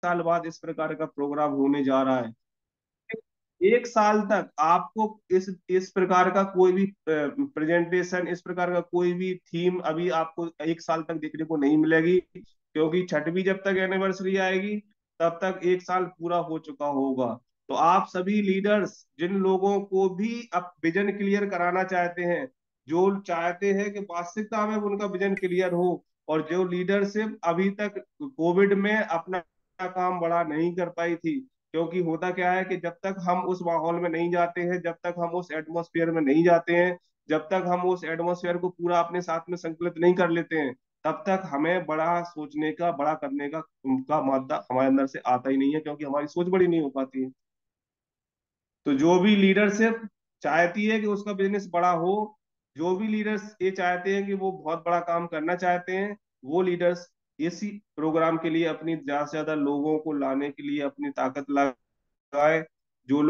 साल बाद इस प्रकार का प्रोग्राम होने जा रहा है। 1 साल तक आपको इस प्रकार का कोई भी प्रेजेंटेशन, इस प्रकार का कोई भी थीम अभी आपको 1 साल तक देखने को नहीं मिलेगी, क्योंकि छठवीं जब तक एनिवर्सरी आएगी तब तक 1 साल पूरा हो चुका होगा। तो आप सभी लीडर्स जिन लोगों को भी अब विजन क्लियर कराना चाहते हैं, जो चाहते हैं कि वास्तविकता में उनका विजन क्लियर हो, और जो लीडरशिप अभी तक कोविड में अपना काम बड़ा नहीं कर पाई थी, क्योंकि होता क्या है कि जब तक हम उस माहौल में नहीं जाते हैं, जब तक हम उस एटमॉस्फेयर में नहीं जाते हैं, जब तक हम उस एटमॉस्फेयर को पूरा अपने साथ में संकलित नहीं कर लेते हैं, तब तक हमें बड़ा सोचने का, बड़ा करने का उनका मादा हमारे अंदर से आता ही नहीं है, क्योंकि हमारी सोच बड़ी नहीं हो पाती है। तो जो भी लीडरशिप चाहती है कि उसका बिजनेस बड़ा हो, जो भी लीडर्स ये चाहते हैं कि वो बहुत बड़ा काम करना चाहते हैं, वो लीडर्स इसी प्रोग्राम के लिए अपनी ज्यादा से ज्यादा लोगों को लाने के लिए अपनी ताकत लगाए। जो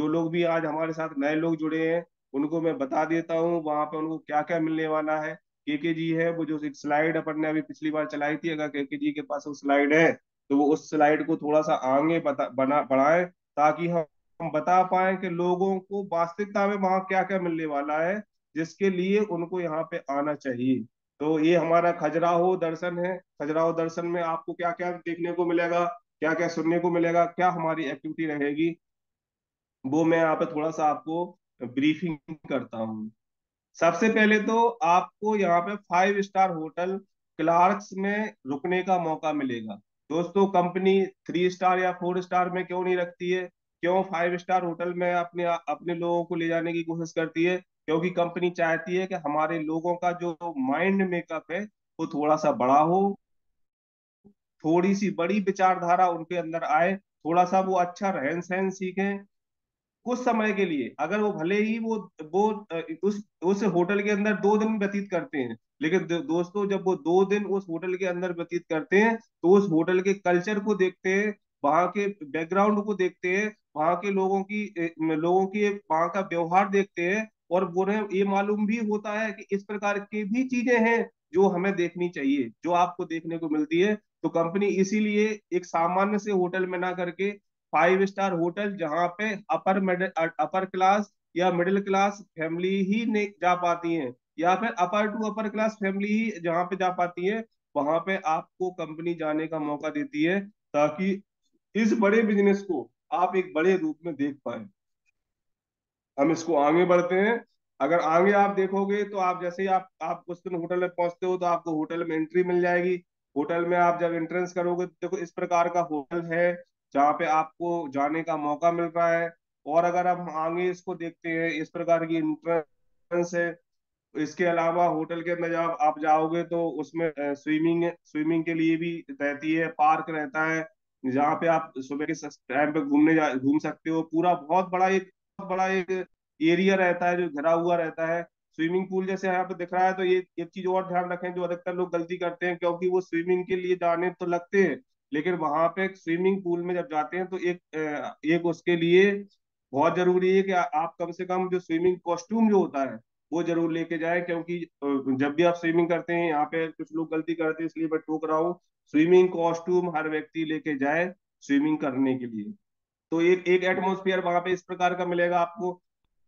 लोग भी आज हमारे साथ नए लोग जुड़े हैं, उनको मैं बता देता हूँ वहां पे उनको क्या क्या मिलने वाला है। केके जी है, वो जो एक स्लाइड अपन ने अभी पिछली बार चलाई थी, अगर केके जी के पास वो स्लाइड है तो वो उस स्लाइड को थोड़ा सा आगे बना बढ़ाए, ताकि हम बता पाए कि लोगों को वास्तविकता में वहां क्या क्या मिलने वाला है, जिसके लिए उनको यहाँ पे आना चाहिए। तो ये हमारा खजुराहो दर्शन है। खजुराहो दर्शन में आपको क्या क्या देखने को मिलेगा, क्या क्या सुनने को मिलेगा, क्या हमारी एक्टिविटी रहेगी, वो मैं यहाँ पे थोड़ा सा आपको ब्रीफिंग करता हूँ। सबसे पहले तो आपको यहाँ पे 5 स्टार होटल क्लार्क्स में रुकने का मौका मिलेगा। दोस्तों, कंपनी 3 स्टार या 4 स्टार में क्यों नहीं रखती है, क्यों 5 स्टार होटल में अपने अपने लोगों को ले जाने की कोशिश करती है? क्योंकि कंपनी चाहती है कि हमारे लोगों का जो माइंड मेकअप है वो थोड़ा सा बड़ा हो, थोड़ी सी बड़ी विचारधारा उनके अंदर आए, थोड़ा सा वो अच्छा रहन सहन सीखें कुछ समय के लिए। अगर वो भले ही वो उस होटल के अंदर 2 दिन व्यतीत करते हैं, लेकिन दोस्तों, जब वो 2 दिन उस होटल के अंदर व्यतीत करते हैं तो उस होटल के कल्चर को देखते हैं, वहां के बैकग्राउंड को देखते हैं, वहां के लोगों की वहां का व्यवहार देखते हैं, और उन्हें ये मालूम भी होता है कि इस प्रकार की भी चीजें हैं जो हमें देखनी चाहिए, जो आपको देखने को मिलती है। तो कंपनी इसीलिए एक सामान्य से होटल में ना करके 5 स्टार होटल, जहाँ पे अपर क्लास या मिडिल क्लास फैमिली ही नहीं जा पाती हैं, या फिर upper to upper class family ही जहाँ पे जा पाती है, वहां पे आपको कंपनी जाने का मौका देती है, ताकि इस बड़े बिजनेस को आप एक बड़े रूप में देख पाए। हम इसको आगे बढ़ते हैं। अगर आगे आप देखोगे तो आप जैसे ही आप उस दिन होटल में पहुंचते हो तो आपको होटल में एंट्री मिल जाएगी। होटल में आप जब एंट्रेंस करोगे तो देखो इस प्रकार का होटल है, जहाँ पे आपको जाने का मौका मिल रहा है। और अगर हम आगे इसको देखते हैं, इस प्रकार की एंट्रेंस है। इसके अलावा होटल के अंदर जब आप जाओगे तो उसमें स्विमिंग स्विमिंग के लिए भी रहती है, पार्क रहता है, जहाँ पे आप सुबह के टाइम पे घूम सकते हो। पूरा बहुत बड़ा एक एरिया रहता है जो घिरा हुआ रहता है। स्विमिंग पूल जैसे यहाँ पे दिख रहा है, तो ये एक चीज और ध्यान रखें जो अधिकतर लोग गलती करते हैं, क्योंकि वो स्विमिंग के लिए जाने तो लगते हैं, लेकिन वहां पे स्विमिंग पूल में जब जाते हैं तो एक उसके लिए बहुत जरूरी है कि आप कम से कम जो स्विमिंग कॉस्ट्यूम जो होता है वो जरूर लेके जाए, क्योंकि जब भी आप स्विमिंग करते हैं, यहाँ पे कुछ लोग गलती करते हैं इसलिए मैं टोक रहा हूँ, स्विमिंग कॉस्ट्यूम हर व्यक्ति लेके जाए स्विमिंग करने के लिए। तो एक एक एटमोसफियर वहां पे इस प्रकार का मिलेगा आपको,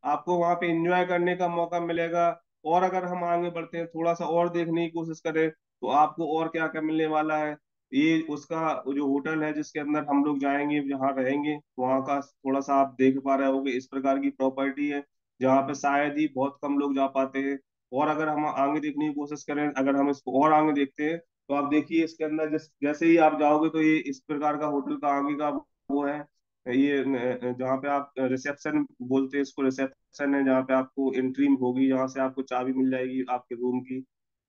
आपको वहां पे एंजॉय करने का मौका मिलेगा। और अगर हम आगे बढ़ते हैं, थोड़ा सा और देखने की कोशिश करें, तो आपको और क्या क्या मिलने वाला है। ये उसका जो होटल है जिसके अंदर हम लोग जाएंगे, जहाँ रहेंगे, वहाँ का थोड़ा सा आप देख पा रहे होंगे, इस प्रकार की प्रॉपर्टी है जहाँ पे शायद ही बहुत कम लोग जा पाते हैं। और अगर हम आगे देखने की कोशिश करें, अगर हम इसको और आगे देखते हैं, तो आप देखिए इसके अंदर जैसे ही आप जाओगे तो ये इस प्रकार का होटल का आगे का वो है। ये जहाँ पे आप रिसेप्शन बोलते हैं इसको, रिसेप्शन है जहाँ पे आपको एंट्री होगी, जहाँ से आपको चाबी मिल जाएगी आपके रूम की,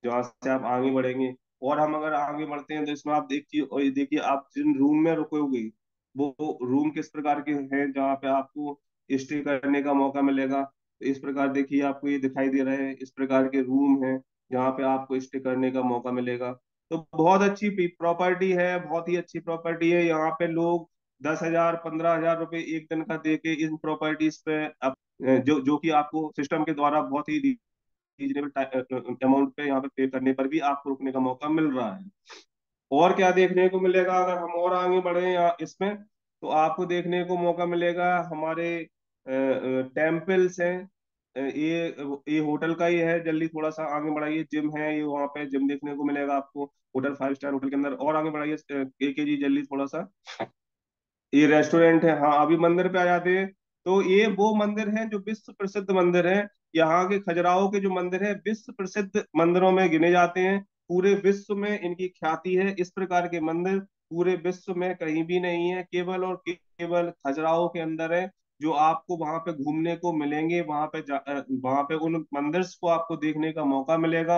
जहाँ से आप आगे बढ़ेंगे। और हम अगर आगे बढ़ते हैं तो इसमें आप देखिए, और ये देखिए आप जिन रूम में रुकोगे वो रूम किस प्रकार के हैं, जहाँ पे आपको स्टे करने का मौका मिलेगा। तो इस प्रकार देखिए आपको ये दिखाई दे रहे हैं, इस प्रकार के रूम हैं जहाँ पे आपको स्टे करने का मौका मिलेगा। तो बहुत अच्छी प्रॉपर्टी है, बहुत ही अच्छी प्रॉपर्टी है। यहाँ पे लोग 10,000 15,000 रुपए एक दिन का दे के इन प्रॉपर्टीज पे जो कि आपको सिस्टम के द्वारा बहुत ही रीजनेबल अमाउंट पे यहाँ पे पे करने पर भी आपको रुकने का मौका मिल रहा है। और क्या देखने को मिलेगा अगर हम और आगे बढ़े या इसमें, तो आपको देखने को मौका मिलेगा हमारे टेम्पल्स हैं। ये होटल का ही है, जल्दी थोड़ा सा आगे बढ़ाइए, जिम है ये, वहाँ पे जिम देखने को मिलेगा आपको, होटल 5 स्टार होटल के अंदर। और आगे बढ़ाइए के जी, जल्दी थोड़ा सा, ये रेस्टोरेंट है। हाँ, अभी मंदिर पे आ जाते हैं। तो ये वो मंदिर है जो विश्व प्रसिद्ध मंदिर है। यहाँ के खजुराहो के जो मंदिर है विश्व प्रसिद्ध मंदिरों में गिने जाते हैं। पूरे विश्व में इनकी ख्याति है। इस प्रकार के मंदिर पूरे विश्व में कहीं भी नहीं है, केवल और केवल खजुराहो के अंदर है, जो आपको वहां पे घूमने को मिलेंगे। वहां पे उन मंदिर्स को आपको देखने का मौका मिलेगा।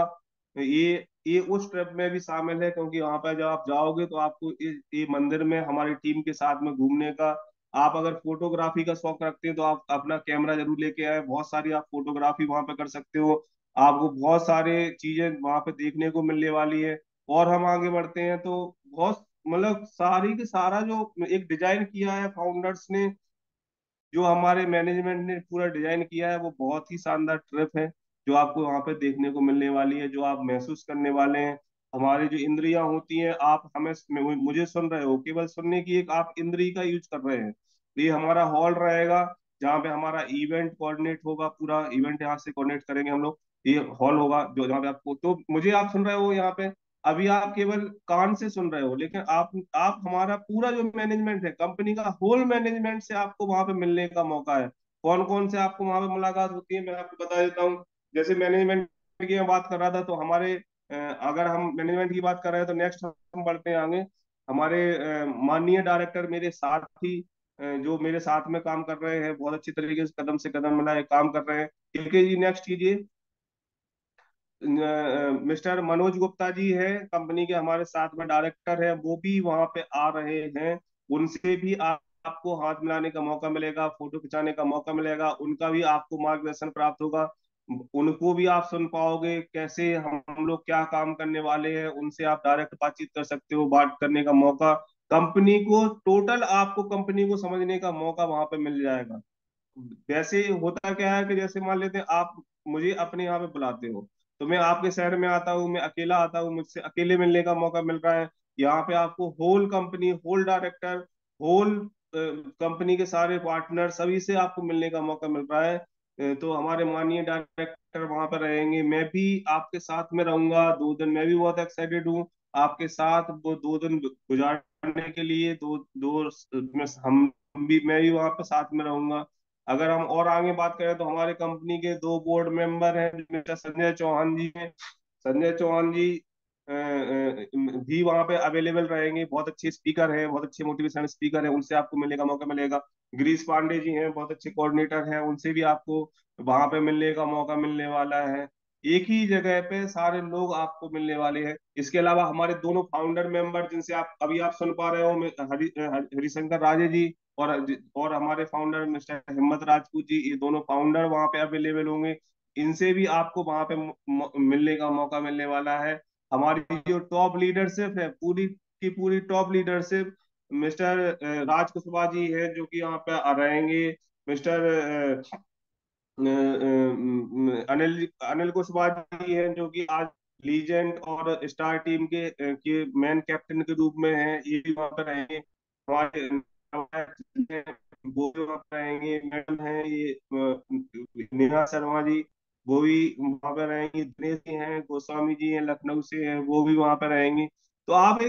ये उस ट्रिप में भी शामिल है, क्योंकि वहां पर जब आप जाओगे तो आपको ये मंदिर में हमारी टीम के साथ में घूमने का, आप अगर फोटोग्राफी का शौक रखते हैं तो आप अपना कैमरा जरूर लेके आए। बहुत सारी आप फोटोग्राफी वहां पे कर सकते हो। आपको बहुत सारे चीजें वहां पे देखने को मिलने वाली है। और हम आगे बढ़ते हैं तो बहुत, मतलब सारी की सारा जो एक डिजाइन किया है फाउंडर्स ने, जो हमारे मैनेजमेंट ने पूरा डिजाइन किया है, वो बहुत ही शानदार ट्रिप है जो आपको वहां पे देखने को मिलने वाली है, जो आप महसूस करने वाले हैं। हमारी जो इंद्रियां होती हैं, आप हमें मुझे सुन रहे हो, केवल सुनने की एक आप इंद्री का यूज कर रहे हैं। तो ये हमारा हॉल रहेगा जहाँ पे हमारा इवेंट कोऑर्डिनेट होगा, पूरा इवेंट यहाँ से कोऑर्डिनेट करेंगे हम लोग। ये हॉल होगा जो जहाँ पे आपको, तो मुझे आप सुन रहे हो यहाँ पे, अभी आप केवल कान से सुन रहे हो, लेकिन आप हमारा पूरा जो मैनेजमेंट है, कंपनी का होल मैनेजमेंट से आपको वहां पे मिलने का मौका है। कौन कौन से आपको वहां पे मुलाकात होती है, मैं आपको बता देता हूँ। जैसे मैनेजमेंट की मैं बात कर रहा था, तो हमारे अगर हम मैनेजमेंट की बात कर रहे हैं तो नेक्स्ट हम बढ़ते हैं आगे। हमारे माननीय डायरेक्टर मेरे साथ ही, जो मेरे साथ में काम कर रहे हैं, बहुत अच्छी तरीके से कदम मिलाए काम कर रहे हैं। ठीक जी, नेक्स्ट कीजिए। मिस्टर मनोज गुप्ता जी है, कंपनी के हमारे साथ में डायरेक्टर है, वो भी वहां पे आ रहे हैं। उनसे भी आपको हाथ मिलाने का मौका मिलेगा, फोटो खिंचाने का मौका मिलेगा, उनका भी आपको मार्गदर्शन प्राप्त होगा। उनको भी आप सुन पाओगे कैसे हम लोग क्या काम करने वाले हैं, उनसे आप डायरेक्ट बातचीत कर सकते हो, बात करने का मौका, कंपनी को टोटल आपको कंपनी को समझने का मौका वहां पे मिल जाएगा। वैसे होता क्या है कि जैसे मान लेते हैं आप मुझे अपने यहाँ पे बुलाते हो, तो मैं आपके शहर में आता हूँ, मैं अकेला आता हूँ, मुझसे अकेले मिलने का मौका मिल रहा है। यहाँ पे आपको whole company, whole director, whole company के सारे पार्टनर सभी से आपको मिलने का मौका मिल रहा है। तो हमारे माननीय डायरेक्टर वहां पर रहेंगे, मैं भी आपके साथ में रहूंगा 2 दिन। मैं भी बहुत एक्साइटेड हूँ आपके साथ वो 2 दिन गुजारने के लिए। दो दो हम भी, मैं भी वहां पे साथ में रहूंगा। अगर हम और आगे बात करें तो हमारे कंपनी के 2 बोर्ड मेंबर हैं, मिस्टर संजय चौहान जी हैं। संजय चौहान जी भी वहां पे अवेलेबल रहेंगे। बहुत अच्छे स्पीकर हैं, बहुत अच्छे मोटिवेशन स्पीकर हैं, उनसे आपको मिलने का मौका मिलेगा। गिरीश पांडे जी हैं, बहुत अच्छे कोऑर्डिनेटर हैं, उनसे भी आपको वहां पे मिलने का मौका मिलने वाला है। एक ही जगह पे सारे लोग आपको मिलने वाले हैं। इसके अलावा हमारे दोनों फाउंडर मेंबर, जिनसे आप सुन पा रहे हो, हरिशंकर राजे जी और हमारे फाउंडर मिस्टर हिम्मत राजपूत जी, ये दोनों फाउंडर वहां पे अवेलेबल होंगे। इनसे भी आपको वहां पे मिलने का मौका मिलने वाला है। हमारी जो टॉप लीडरशिप है, पूरी की पूरी टॉप लीडरशिप, मिस्टर राज कुशवाहा जी है जो कि यहाँ पे रहेंगे। मिस्टर अनिल अनिल कुशवाहा जी हैं, जो कि आज लीजेंड और स्टार टीम के मैन कैप्टन के रूप में हैं, ये भी वहां पर रहेंगे। हमारे वो भी वहां पर रहेंगे। मैडम है ये नेहा शर्मा जी, वो भी वहां पर रहेंगी। दिनेश जी हैं, गोस्वामी जी हैं, लखनऊ से हैं, वो भी वहां पर रहेंगी। तो आप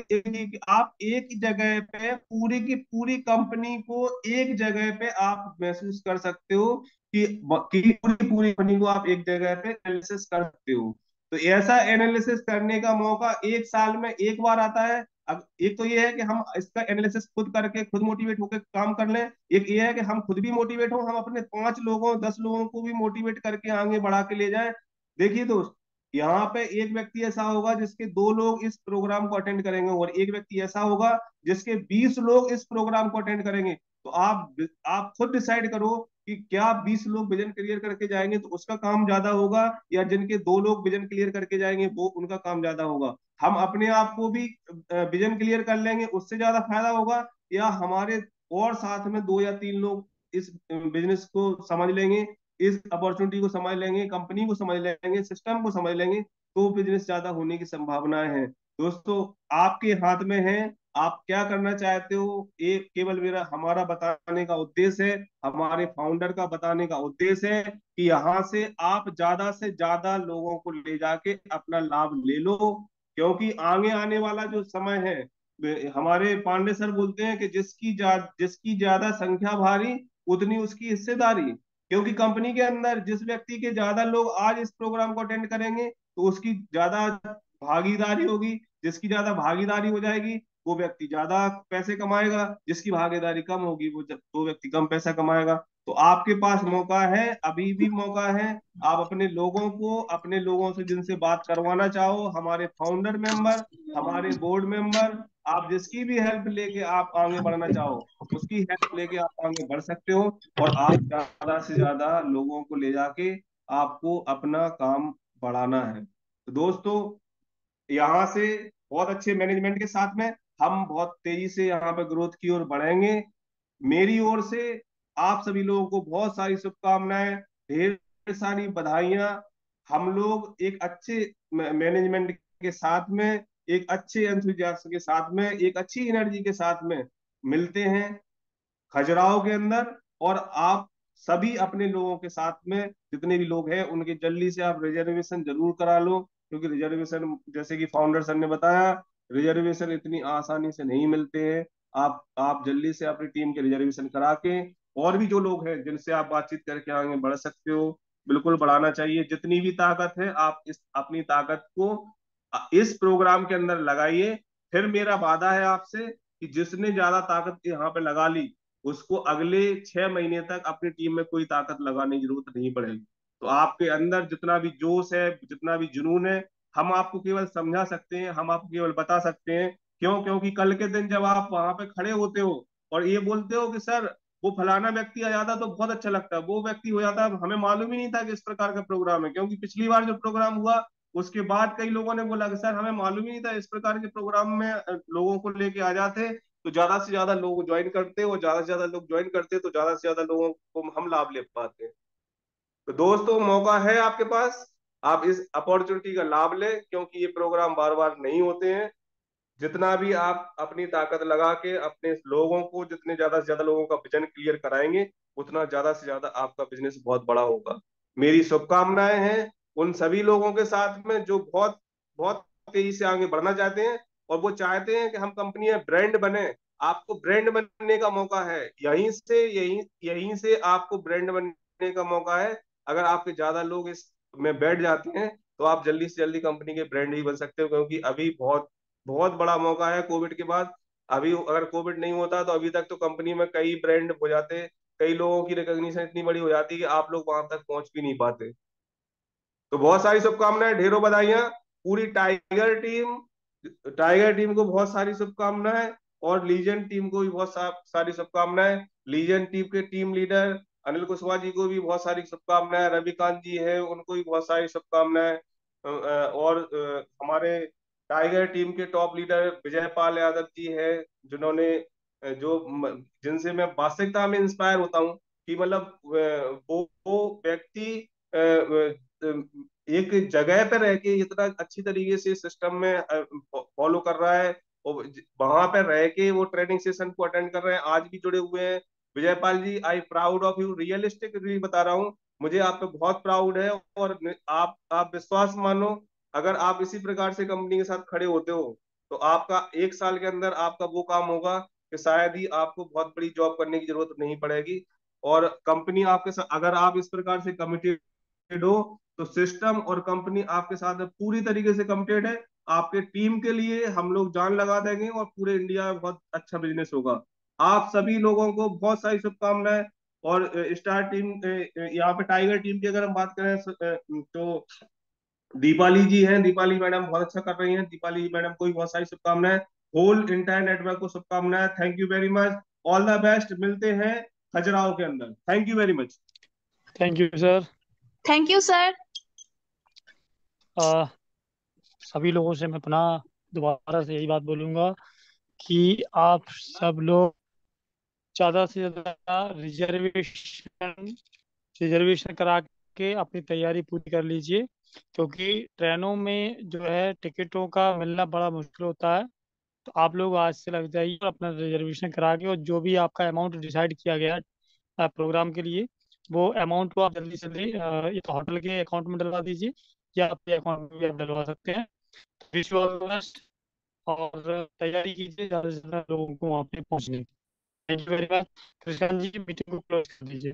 एक जगह पे पूरी की पूरी कंपनी को एक जगह पे आप महसूस कर सकते हो कि पूरी पूरी कंपनी को आप एक जगह पे एनालिसिस कर सकते हो। तो ऐसा एनालिसिस करने का मौका एक साल में एक बार आता है। अब एक तो ये है कि हम इसका एनालिसिस खुद करके खुद मोटिवेट होकर काम कर लें। एक ये है कि हम खुद भी मोटिवेट हो, हम अपने 5 लोगों 10 लोगों को भी मोटिवेट करके आगे बढ़ा के ले जाएं। देखिए दोस्त, यहाँ पे एक व्यक्ति ऐसा होगा जिसके 2 लोग इस प्रोग्राम को अटेंड करेंगे, और एक व्यक्ति ऐसा होगा जिसके 20 लोग इस प्रोग्राम को अटेंड करेंगे। तो आप खुद डिसाइड करो कि क्या 20 लोग विजन क्लियर करके जाएंगे तो उसका काम ज्यादा होगा, या जिनके 2 लोग विजन क्लियर करके जाएंगे वो उनका काम ज्यादा होगा। हम अपने आप को भी विजन क्लियर कर लेंगे, उससे ज्यादा फायदा होगा, या हमारे और साथ में 2 या 3 लोग इस बिजनेस को समझ लेंगे, इस अपॉर्चुनिटी को समझ लेंगे, कंपनी को समझ लेंगे, सिस्टम को समझ लेंगे, तो बिजनेस ज्यादा होने की संभावनाएं हैं। दोस्तों आपके हाथ में है, आप क्या करना चाहते हो, ये केवल मेरा हमारा बताने का उद्देश्य है, हमारे फाउंडर का बताने का उद्देश्य है कि यहाँ से आप ज्यादा से ज्यादा लोगों को ले जाके अपना लाभ ले लो। क्योंकि आगे आने वाला जो समय है, हमारे पांडे सर बोलते हैं कि जिसकी ज्यादा संख्या भारी, उतनी उसकी हिस्सेदारी। क्योंकि कंपनी के अंदर जिस व्यक्ति के ज्यादा लोग आज इस प्रोग्राम को अटेंड करेंगे, तो उसकी ज्यादा भागीदारी होगी। जिसकी ज्यादा भागीदारी हो जाएगी, वो व्यक्ति ज्यादा पैसे कमाएगा। जिसकी भागीदारी कम होगी, वो व्यक्ति कम पैसा कमाएगा। तो आपके पास मौका है, अभी भी मौका है। आप अपने लोगों को, अपने लोगों से जिनसे बात करवाना चाहो, हमारे फाउंडर मेंबर, हमारे बोर्ड मेंबर, आप जिसकी भी हेल्प लेके आप आगे बढ़ना चाहो, उसकी हेल्प लेके आप आगे बढ़ सकते हो। और आप ज्यादा से ज्यादा लोगों को ले जाके आपको अपना काम बढ़ाना है। तो दोस्तों, यहाँ से बहुत अच्छे मैनेजमेंट के साथ में हम बहुत तेजी से यहाँ पे ग्रोथ की ओर बढ़ेंगे। मेरी ओर से आप सभी लोगों को बहुत सारी शुभकामनाएं, ढेर सारी बधाइयां। हम लोग एक अच्छे मैनेजमेंट के साथ में, एक अच्छे एंथुजियाज्म के साथ में, एक अच्छी एनर्जी के साथ में मिलते हैं खजुराहो के अंदर। और आप सभी अपने लोगों के साथ में, जितने भी लोग हैं उनके जल्दी से आप रिजर्वेशन जरूर करा लो। क्योंकि रिजर्वेशन, जैसे कि फाउंडर सर ने बताया, रिजर्वेशन इतनी आसानी से नहीं मिलते हैं। आप जल्दी से अपनी टीम के रिजर्वेशन करा के, और भी जो लोग हैं जिनसे आप बातचीत करके आगे बढ़ सकते हो, बिल्कुल बढ़ाना चाहिए। जितनी भी ताकत है, आप इस अपनी ताकत को इस प्रोग्राम के अंदर लगाइए। फिर मेरा वादा है आपसे कि जिसने ज्यादा ताकत यहाँ पे लगा ली, उसको अगले 6 महीने तक अपनी टीम में कोई ताकत लगाने की जरूरत नहीं पड़ेगी। तो आपके अंदर जितना भी जोश है, जितना भी जुनून है, हम आपको केवल समझा सकते हैं, हम आपको केवल बता सकते हैं। क्यों? क्योंकि कल के दिन जब आप वहां पे खड़े होते हो और ये बोलते हो कि सर वो फलाना व्यक्ति आ जाता तो बहुत अच्छा लगता, वो व्यक्ति हो जाता, हमें मालूम ही नहीं था कि इस प्रकार का प्रोग्राम है। क्योंकि पिछली बार जो प्रोग्राम हुआ, उसके बाद कई लोगों ने बोला कि सर हमें मालूम ही नहीं था, इस प्रकार के प्रोग्राम में लोगों को लेके आ जाते तो ज्यादा से ज्यादा लोग ज्वाइन करते, और ज्यादा से ज्यादा लोग ज्वाइन करते तो ज्यादा से ज्यादा लोगों को हम लाभ ले पाते हैं। तो दोस्तों, मौका है आपके पास, आप इस अपॉर्चुनिटी का लाभ लें, क्योंकि ये प्रोग्राम बार बार नहीं होते हैं। जितना भी आप अपनी ताकत लगा के अपने लोगों को, जितने ज्यादा से ज्यादा लोगों का विजन क्लियर कराएंगे, उतना ज्यादा से ज्यादा आपका बिजनेस बहुत बड़ा होगा। मेरी शुभकामनाएं हैं उन सभी लोगों के साथ में जो बहुत बहुत तेजी से आगे बढ़ना चाहते हैं, और वो चाहते हैं कि हम कंपनी में ब्रांड बने। आपको ब्रांड बनने का मौका है, यहीं से आपको ब्रांड बनने का मौका है। अगर आपके ज्यादा लोग इस में बैठ जाते हैं, तो आप जल्दी से जल्दी कंपनी के ब्रांड ही बन सकते हो। क्योंकि अभी बहुत बहुत बड़ा मौका है कोविड के बाद। अभी अगर कोविड नहीं होता तो अभी तक तो कंपनी में कई ब्रांड हो जाते, कई लोगों की रिकॉग्निशन इतनी बड़ी हो जाती कि आप लोग वहां तक पहुंच भी नहीं पाते। तो बहुत सारी शुभकामनाएं, ढेरों बधाइयां। पूरी टाइगर टीम को बहुत सारी शुभकामनाएं, और लीजेंड टीम को भी बहुत सारी शुभकामनाएं। लीजेंड टीम के टीम लीडर अनिल कुशवाहा जी को भी बहुत सारी शुभकामनाएं, रविकांत जी हैं उनको भी बहुत सारी शुभकामनाएं। और हमारे टाइगर टीम के टॉप लीडर विजय पाल यादव जी हैं, जिन्होंने जिनसे मैं वास्तविकता में इंस्पायर होता हूँ कि मतलब वो व्यक्ति एक जगह पे रह के इतना अच्छी तरीके से सिस्टम में फॉलो कर रहा है, और वहां पे रह के वो ट्रेनिंग सेशन को अटेंड कर रहे हैं, आज भी जुड़े हुए हैं। Vijaypal ji, I proud of you, realistically बता रहा हूँ, मुझे आप पे बहुत प्राउड है। और आप विश्वास मानो, अगर आप इसी प्रकार से कंपनी के साथ खड़े होते हो, तो आपका 1 साल के अंदर आपका वो काम होगा कि शायद ही आपको बहुत बड़ी जॉब करने की जरूरत नहीं पड़ेगी। और कंपनी आपके साथ, अगर आप इस प्रकार से कमिटेड हो, तो सिस्टम और कंपनी आपके साथ पूरी तरीके से कमिटेड है। आपके टीम के लिए हम लोग जान लगा देंगे, और पूरे इंडिया में बहुत अच्छा बिजनेस होगा। आप सभी लोगों को बहुत सारी शुभकामनाएं। और स्टार टीम, यहाँ पे टाइगर टीम की अगर हम बात करें, तो दीपाली जी हैं, दीपाली मैडम बहुत अच्छा कर रही हैं, दीपाली मैडम को भी बहुत सारी शुभकामनाएं। होल इंटायर नेटवर्क को शुभकामनाएं। Thank you very much, all the best. मिलते हैं खजुराहो के अंदर। Thank you very much. Thank you sir. Thank you sir. आ, सभी लोगों से मैं पुनः दोबारा से यही बात बोलूँगा कि आप सब लोग ज़्यादा से ज़्यादा रिजर्वेशन रिजर्वेशन करा के अपनी तैयारी पूरी कर लीजिए। क्योंकि ट्रेनों में जो है टिकटों का मिलना बड़ा मुश्किल होता है। तो आप लोग आज से लग जाइए और अपना रिजर्वेशन करा के, और जो भी आपका अमाउंट डिसाइड किया गया है प्रोग्राम के लिए, वो अमाउंट को आप जल्दी से जल्दी या तो होटल के अकाउंट में डलवा दीजिए, या अपने अकाउंट में भी आप डलवा सकते हैं। Wish you all the best, और तैयारी कीजिए ज़्यादा से ज़्यादा लोगों को वहाँ पे पहुँचने की। Thank you very much. Krishna ji, meeting को क्लोज कर दीजिए।